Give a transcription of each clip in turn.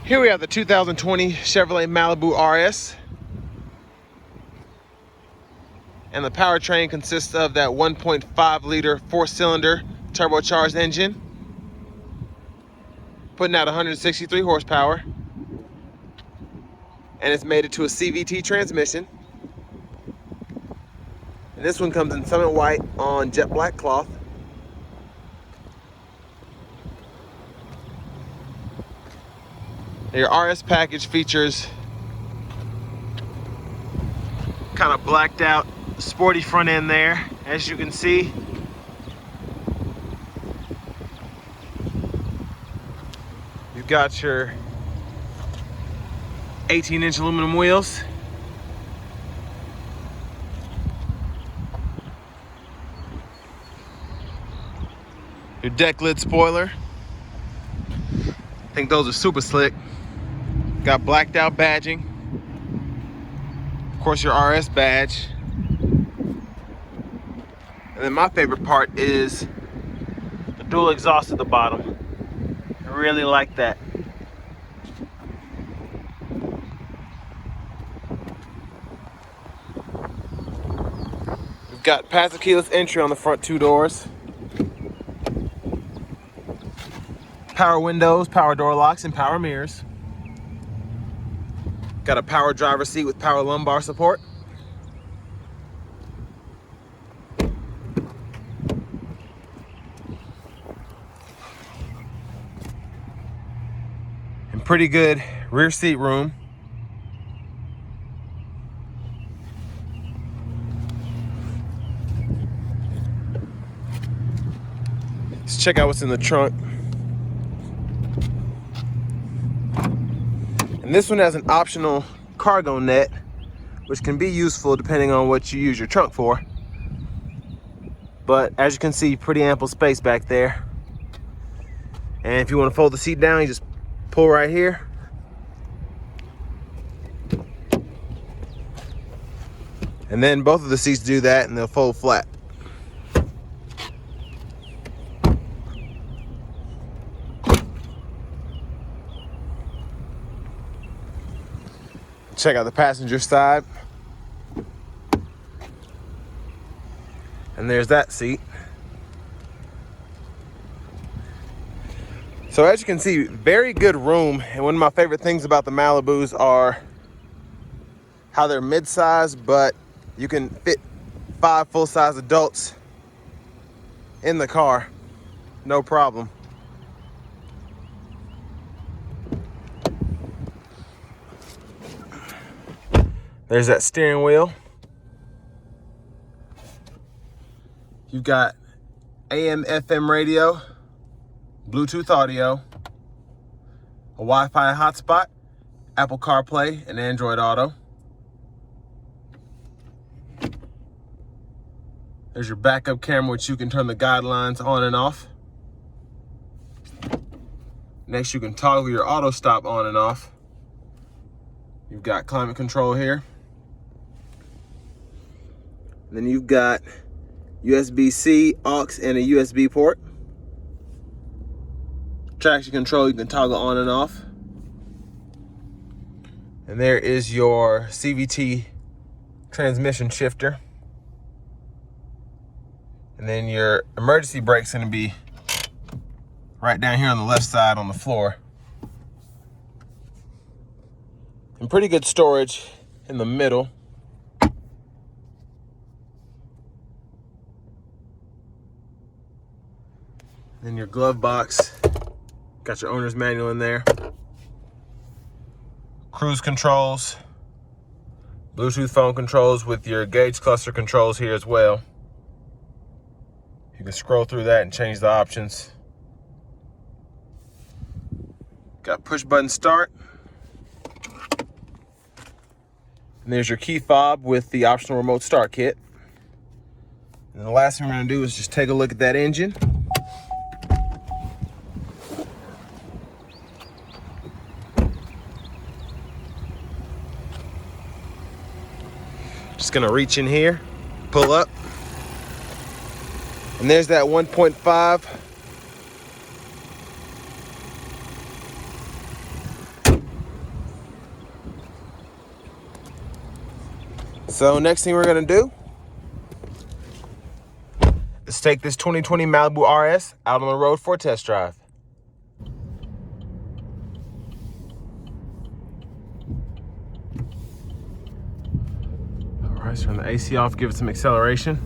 Here we have the 2020 Chevrolet Malibu RS. And the powertrain consists of that 1.5 liter 4-cylinder turbocharged engine, putting out 163 horsepower. And it's made it to a CVT transmission. And this one comes in Summit White on jet black cloth. Your RS package features kind of blacked out sporty front end there, as you can see. You've got your 18-inch aluminum wheels. Your deck lid spoiler. I think those are super slick. Got blacked out badging. Of course, your RS badge. And then my favorite part is the dual exhaust at the bottom. I really like that. We've got passive keyless entry on the front two doors. Power windows, power door locks, and power mirrors. Got a power driver seat with power lumbar support. And pretty good rear seat room. Let's check out what's in the trunk. And this one has an optional cargo net, which can be useful depending on what you use your trunk for. But as you can see, pretty ample space back there. And if you want to fold the seat down, you just pull right here. And then both of the seats do that and they'll fold flat. Check out the passenger side. And there's that seat. So as you can see, very good room. And one of my favorite things about the Malibus are how they're mid-size, but you can fit 5 full-size adults in the car, no problem. There's that steering wheel. You've got AM, FM radio, Bluetooth audio, a Wi-Fi hotspot, Apple CarPlay, and Android Auto. There's your backup camera, which you can turn the guidelines on and off. Next, you can toggle your auto stop on and off. You've got climate control here. Then you've got USB-C, aux, and a USB port. Traction control, you can toggle on and off. And there is your CVT transmission shifter. And then your emergency brake's gonna be right down here on the left side on the floor. And pretty good storage in the middle. Then your glove box, got your owner's manual in there. Cruise controls, Bluetooth phone controls with your gauge cluster controls here as well. You can scroll through that and change the options. Got push button start. And there's your key fob with the optional remote start kit. And the last thing we're gonna do is just take a look at that engine. Just gonna reach in here, pull up, and there's that 1.5 So next thing we're gonna do is take this 2020 Malibu RS out on the road for a test drive. All right, so turn the AC off, give it some acceleration.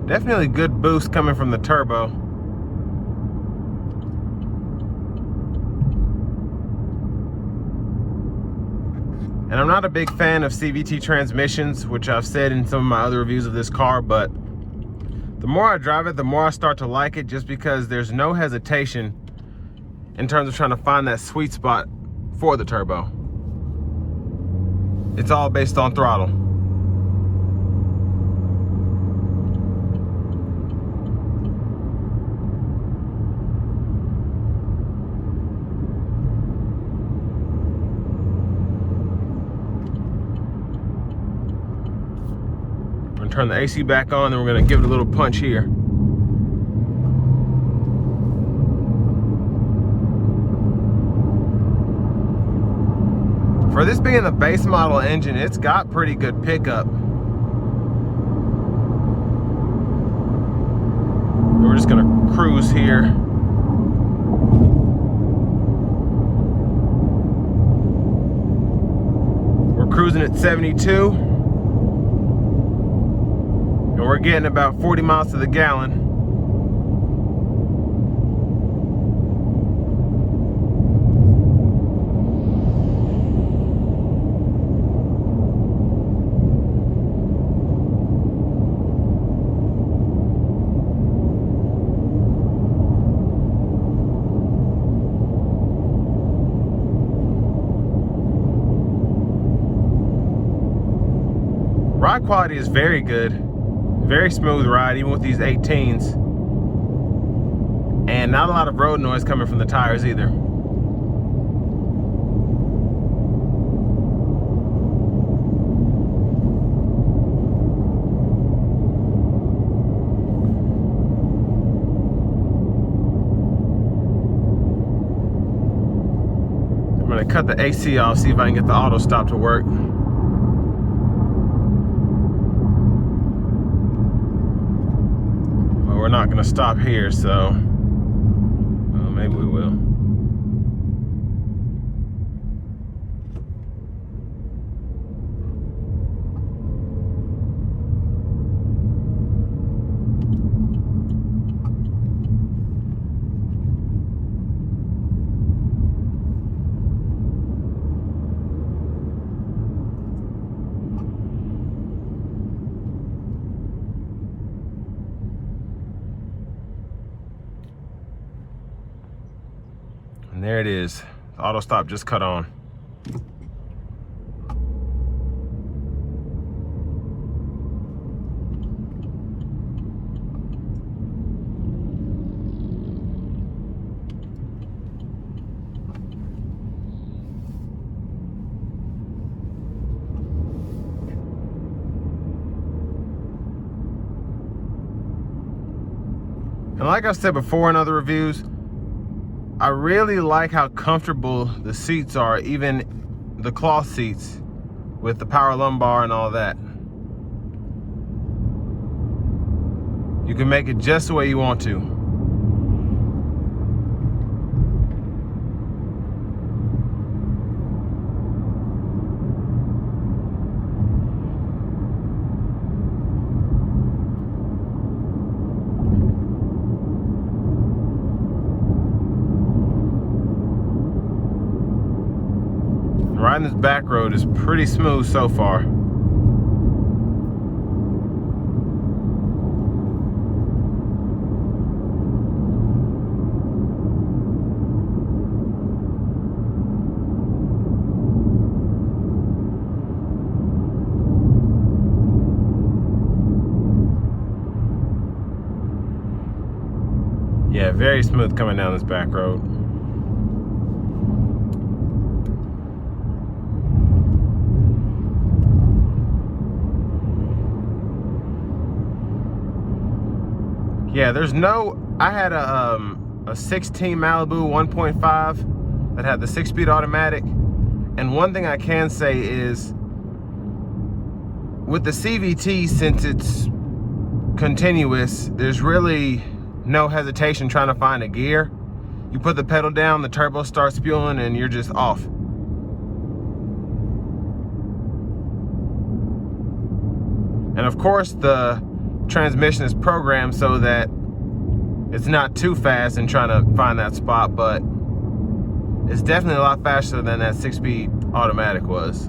Definitely good boost coming from the turbo. And I'm not a big fan of CVT transmissions, which I've said in some of my other reviews of this car, but the more I drive it, the more I start to like it, just because there's no hesitation in terms of trying to find that sweet spot for the turbo. It's all based on throttle. I'm gonna turn the AC back on, and we're gonna give it a little punch here. For this being the base model engine, it's got pretty good pickup. We're just gonna cruise here. We're cruising at 72. And we're getting about 40 miles to the gallon. Ride quality is very good. Very smooth ride, even with these 18s. And not a lot of road noise coming from the tires either. I'm gonna cut the AC off, see if I can get the auto stop to work. We're not going to stop here, so well, maybe we will. And there it is. The auto stop just cut on. And like I said before in other reviews, I really like how comfortable the seats are, even the cloth seats with the power lumbar and all that. You can make it just the way you want to. Riding this back road is pretty smooth so far. Yeah, very smooth coming down this back road. Yeah, there's no, I had a 16 Malibu 1.5 that have the 6-speed automatic. And one thing I can say is, with the CVT, since it's continuous, there's really no hesitation trying to find a gear. You put the pedal down, the turbo starts spewing, and you're just off. And of course, the transmission is programmed so that it's not too fast in trying to find that spot, but it's definitely a lot faster than that 6-speed automatic was.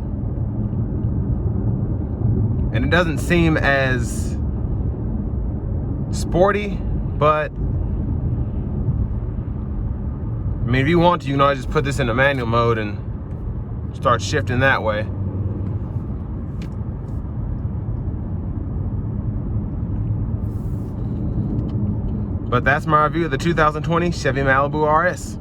And it doesn't seem as sporty, but I mean, if you want to, you can always just put this in the manual mode and start shifting that way. But that's my review of the 2020 Chevy Malibu RS.